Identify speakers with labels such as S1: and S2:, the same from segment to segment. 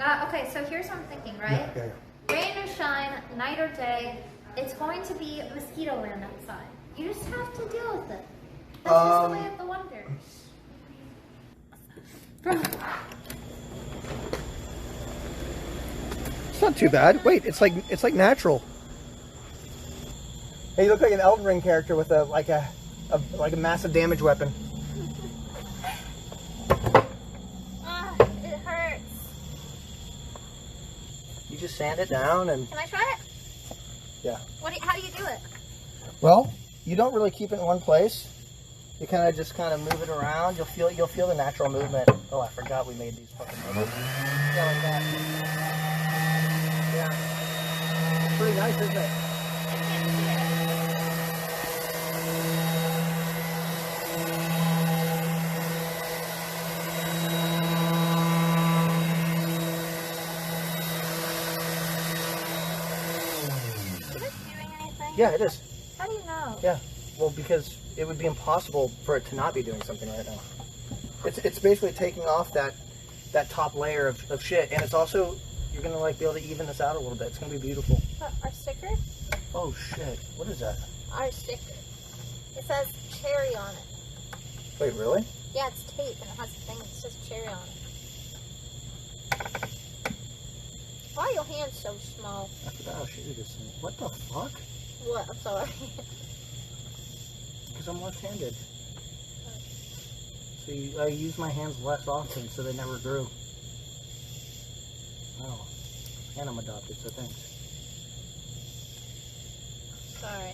S1: Okay, so here's what I'm thinking, right?
S2: Yeah.
S1: Rain or shine, night or day, it's going to be mosquito land outside. You just have to deal with it. That's just the way of the wonders.
S2: It's not too bad. Wait, it's like natural. Hey, you look like an Elden Ring character with a massive damage weapon.
S1: It hurts.
S2: You just sand it down and.
S1: Can I try it?
S2: Yeah.
S1: How do you do it?
S2: Well, you don't really keep it in one place. You kind of move it around. You'll feel the natural movement. Oh, I forgot we made these fucking movements. Yeah, like that. Yeah. It's pretty nice, isn't it? Yeah, it is.
S1: How do you know?
S2: Yeah, well, because it would be impossible for it to not be doing something right now. It's basically taking off that top layer of shit, and it's also, you're gonna like be able to even this out a little bit. It's gonna be beautiful.
S1: Our sticker?
S2: Oh shit, what is that?
S1: Our sticker. It says cherry on it.
S2: Wait, really?
S1: Yeah, it's tape and it has a thing that says cherry on it. Why are your hands so small?
S2: I forgot how shitty this thing. What the fuck?
S1: What? I'm sorry.
S2: Because I'm left-handed. So I use my hands less often, so they never grew. Oh. And I'm adopted, so thanks.
S1: Sorry.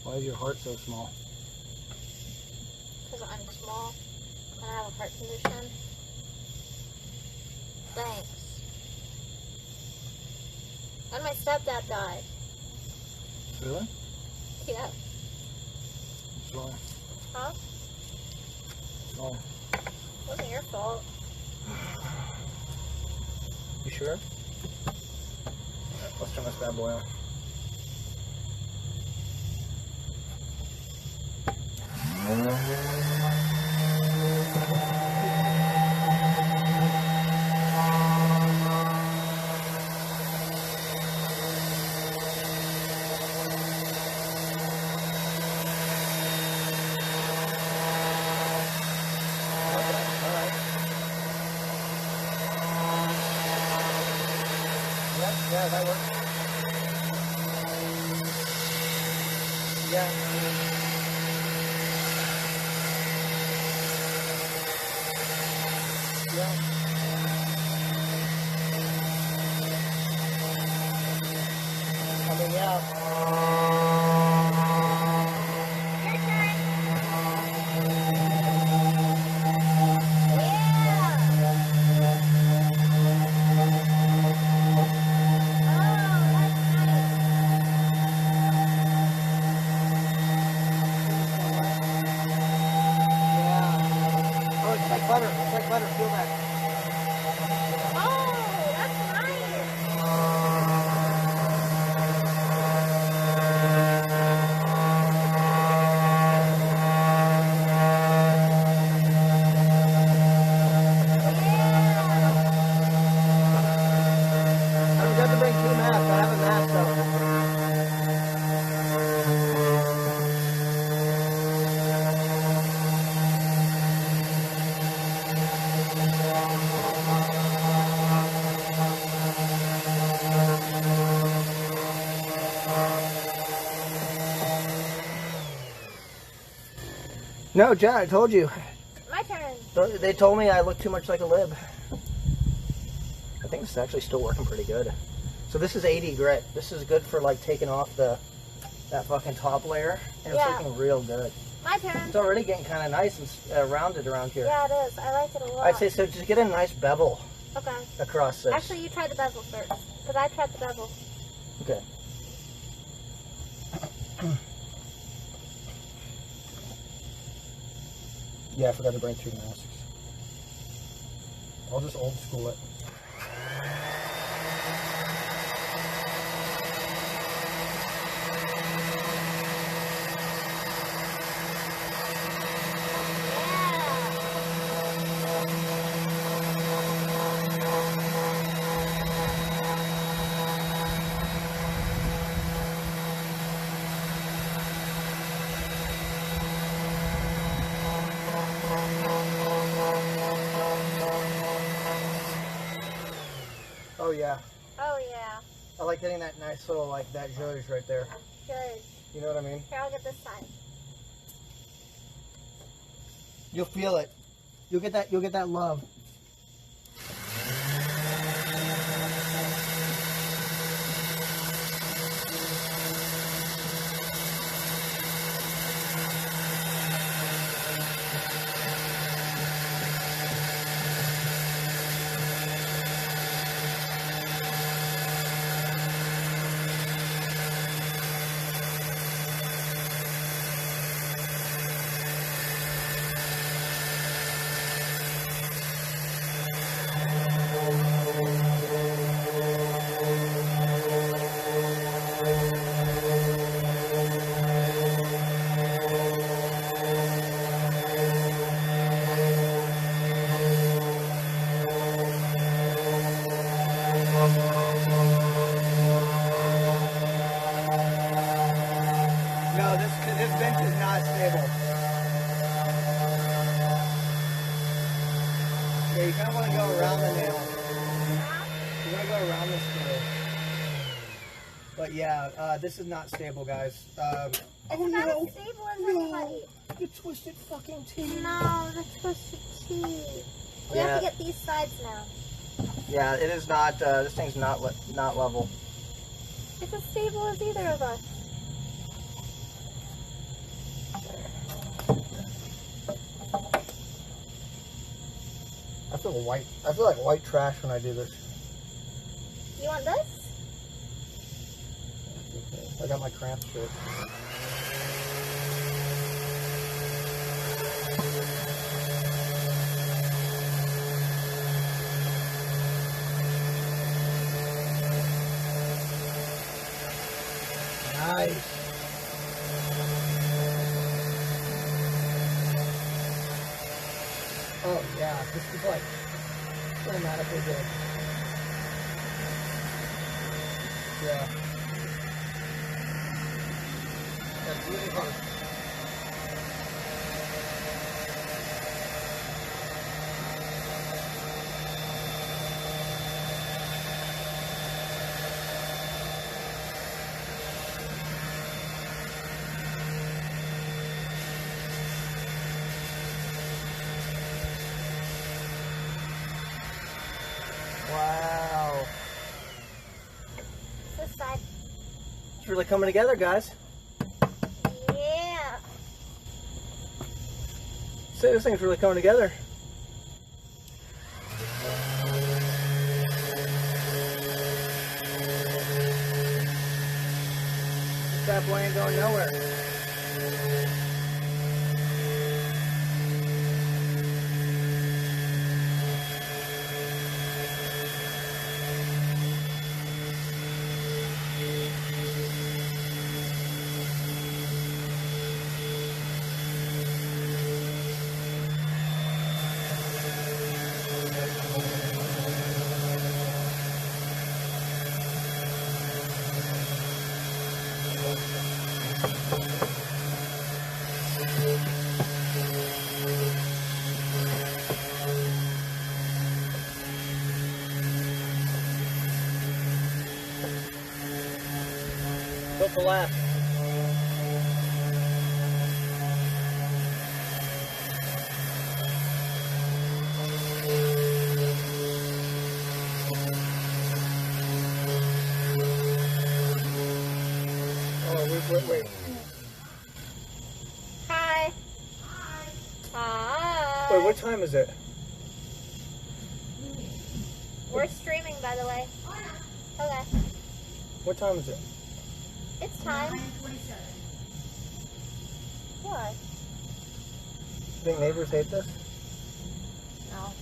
S2: Why is your heart so small?
S1: Because I'm small and I have a heart condition. Thanks. And my stepdad died.
S2: Really?
S1: Yeah.
S2: Sorry.
S1: Huh?
S2: Oh.
S1: Wasn't your fault.
S2: You sure? Let's turn this bad boy on. Yeah, that works. Yeah. Yeah. I mean, yeah.
S1: Your turn.
S2: Butter. It's like butter. Feel that.
S1: Oh, that's nice.
S2: I forgot to bring 2 masks. I have a mask though. No, Jen, I told you.
S1: My turn.
S2: They told me I look too much like a lib. I think this is actually still working pretty good. So this is 80 grit. This is good for like taking off that fucking top layer. And it's looking real good.
S1: My turn.
S2: It's already getting kind of nice and rounded around here.
S1: Yeah, it is. I like it a lot.
S2: I'd say so. Just get a nice bevel.
S1: Okay.
S2: Across this.
S1: Actually, you try the bevel first. Because I tried the bevel.
S2: Okay. Yeah, I forgot to bring 2 masks. I'll just old school it. Oh yeah.
S3: Oh yeah.
S2: I like getting that nice little like that zhuzh right there.
S3: Good.
S2: You know what I mean?
S3: Here, I'll get this side.
S2: You'll feel it. You'll get that love. No, this bench is not stable. Yeah, you kind of want to go around the nail. You want to go around the screw. But yeah, this is not stable, guys.
S3: It's not as stable as everybody.
S2: You twisted fucking teeth.
S3: No, the twisted teeth. We have to get these sides now.
S2: Yeah, it is not. This thing's not level.
S3: It's as stable as either of us.
S2: I feel like white trash when I do this.
S3: You want this?
S2: I got my cramp shit. Nice. Oh yeah, this is like automatically good. Yeah. That's really hard. Wow.
S3: This side.
S2: It's really coming together, guys.
S3: Yeah.
S2: See, this thing's really coming together. That boy ain't going nowhere. Go for left. Oh, wait.
S3: Hi. Hi.
S2: Wait, what time is it?
S3: We're streaming, by the way. Okay.
S2: What time is it?
S3: It's time. What?
S2: You think neighbors hate this?
S3: No.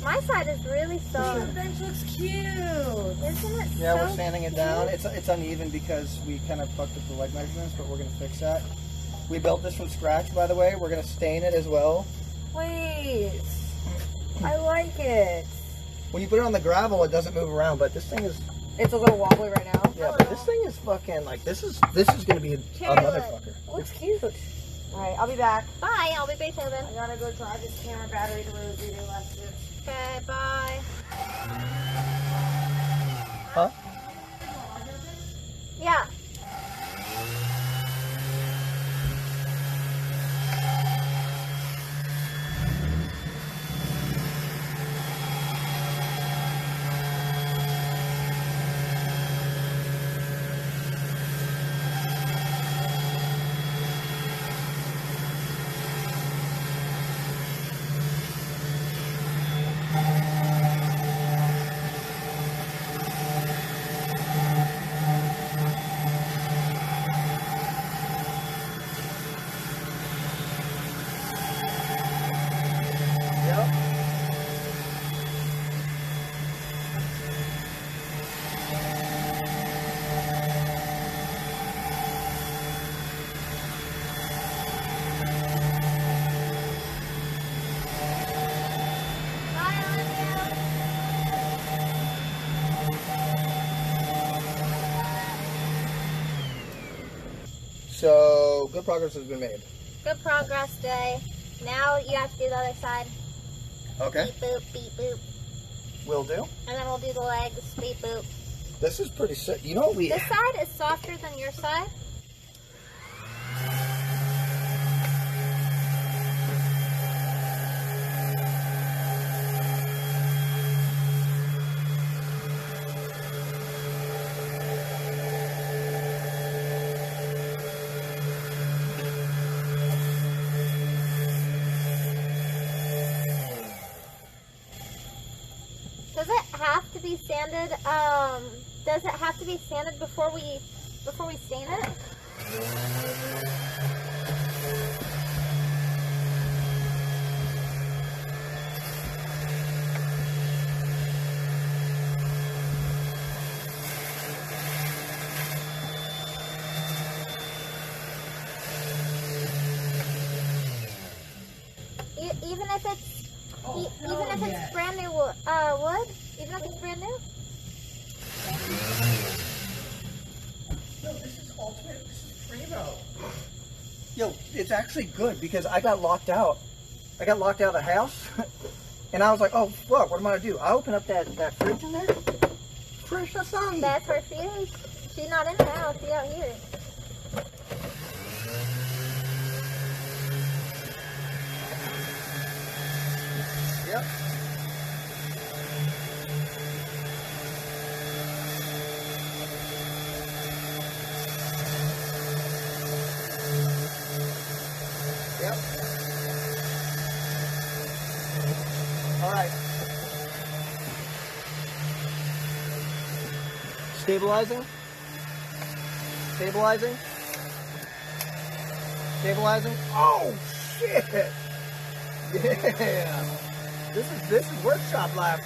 S3: My My side is really soft.
S4: The bench looks cute.
S3: Isn't it?
S2: Yeah,
S3: so
S2: we're sanding it
S3: cute?
S2: down. It's uneven because we kind of fucked up the leg measurements, but we're gonna fix that. We built this from scratch, by the way. We're gonna stain it as well.
S4: Wait. I like it.
S2: When you put it on the gravel, it doesn't move around, but this thing is,
S4: It's a little wobbly right now.
S2: yeah, but this thing is fucking, like, this is gonna be a motherfucker.
S4: Looks cute. Alright, I'll be back.
S3: Bye. I'll be Beethoven.
S4: I gotta go charge this camera battery to Rosie. They left it.
S3: Okay. Bye.
S2: Huh?
S3: Yeah.
S2: Yep.
S3: Bye, Olivia.
S2: So, good progress has been made.
S3: Good progress day. Now you have to do the other side.
S2: Okay.
S3: Beep boop, beep boop.
S2: Will do.
S3: And then we'll do the legs. Beep boop.
S2: This is pretty sick. You know what we...
S3: This side is softer than your side. Does it have to be sanded? Does it have to be sanded before we stain it? Even if it's brand new wood, even if it's brand new.
S2: No, this is ultimate. This is primo. Yo, it's actually good because I got locked out. I got locked out of the house, and I was like, "Oh fuck, what am I gonna do?" I open up that fridge in there. Fresh outside.
S3: That's where she is. She's not in the house. She's out here.
S2: Yep. Yep. All right. Stabilizing. Stabilizing. Stabilizing. Oh shit! Yeah. This is workshop life.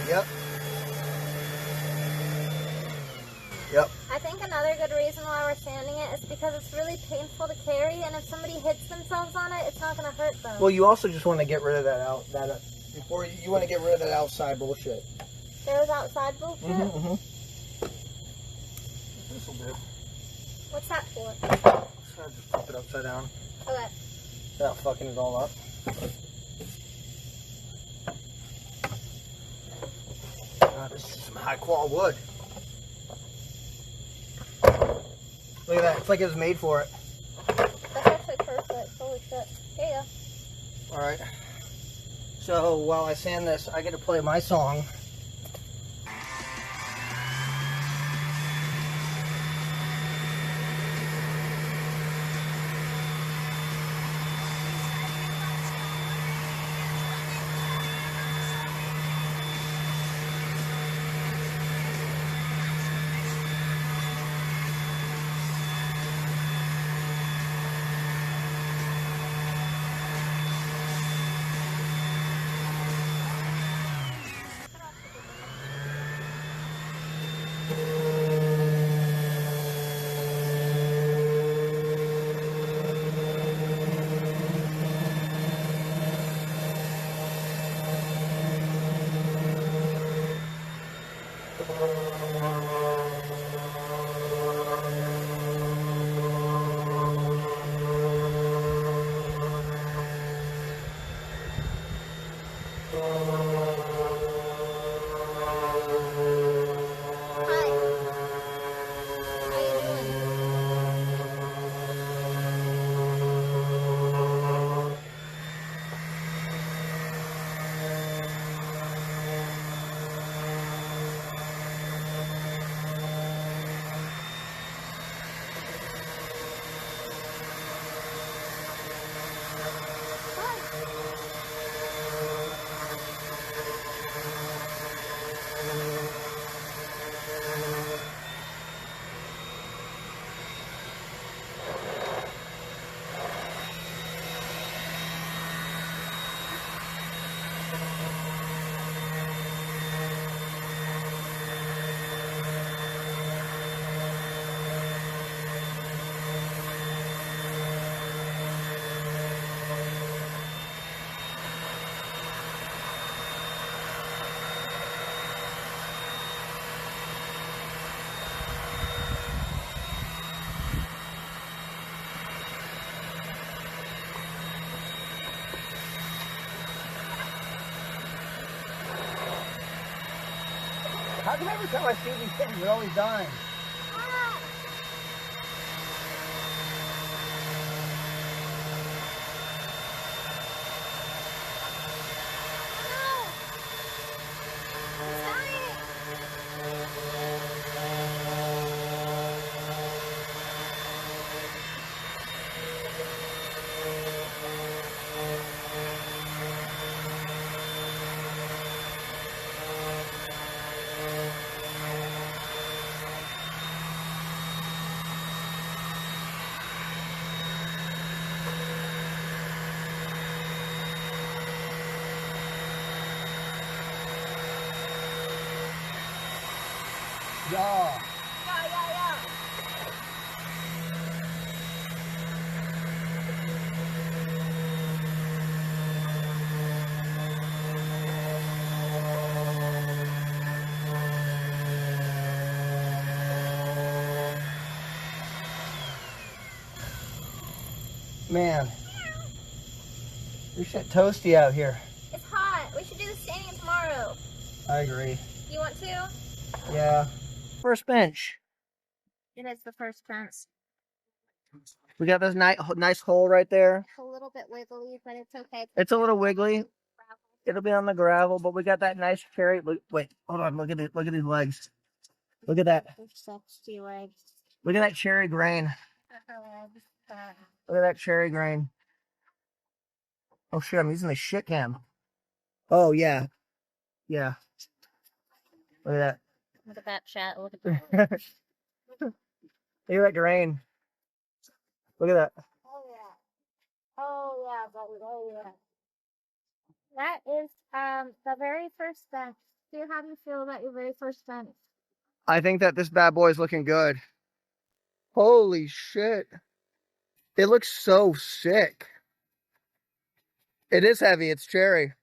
S2: Yep. Yep.
S3: I think another good reason why we're sanding it is because it's really painful to carry, and if somebody hits themselves on it, it's not going to hurt them.
S2: Well, you also just want to get rid of before you want to get rid of that outside bullshit.
S3: There was outside bullshit?
S2: Mm-hmm. This will do.
S3: What's that for?
S2: So I'll just flip it upside down
S3: Okay.
S2: without fucking it all up. This is some high quality wood. Look at that. It's like it was made for it.
S3: That's actually perfect. Holy shit. Here you go.
S2: Alright. So while I sand this, I get to play my song. come every time I see these things, they're always dying. Yeah. Man, your shit toasty out here.
S3: It's hot. We should do the staining tomorrow.
S2: I agree.
S3: You want to?
S2: Yeah. First bench.
S3: It is the first fence.
S2: We got this nice hole right there.
S3: A little bit wiggly, but it's okay.
S2: It's a little wiggly. It'll be on the gravel, but we got that nice cherry. Look, wait, hold on. Look at it. Look at these legs. Look at that.
S3: Sexy legs.
S2: Look at that cherry grain. Look at that cherry grain. Oh shit, I'm using the shit cam. Oh yeah. Yeah. Look at that.
S3: Look at that chat. Look at that.
S2: Look at that grain. Look at that.
S3: Oh yeah. Oh yeah, buddy. Oh yeah. That is the very first fence. How do you feel about your very first fence?
S2: I think that this bad boy is looking good. Holy shit. It looks so sick. It is heavy. It's cherry.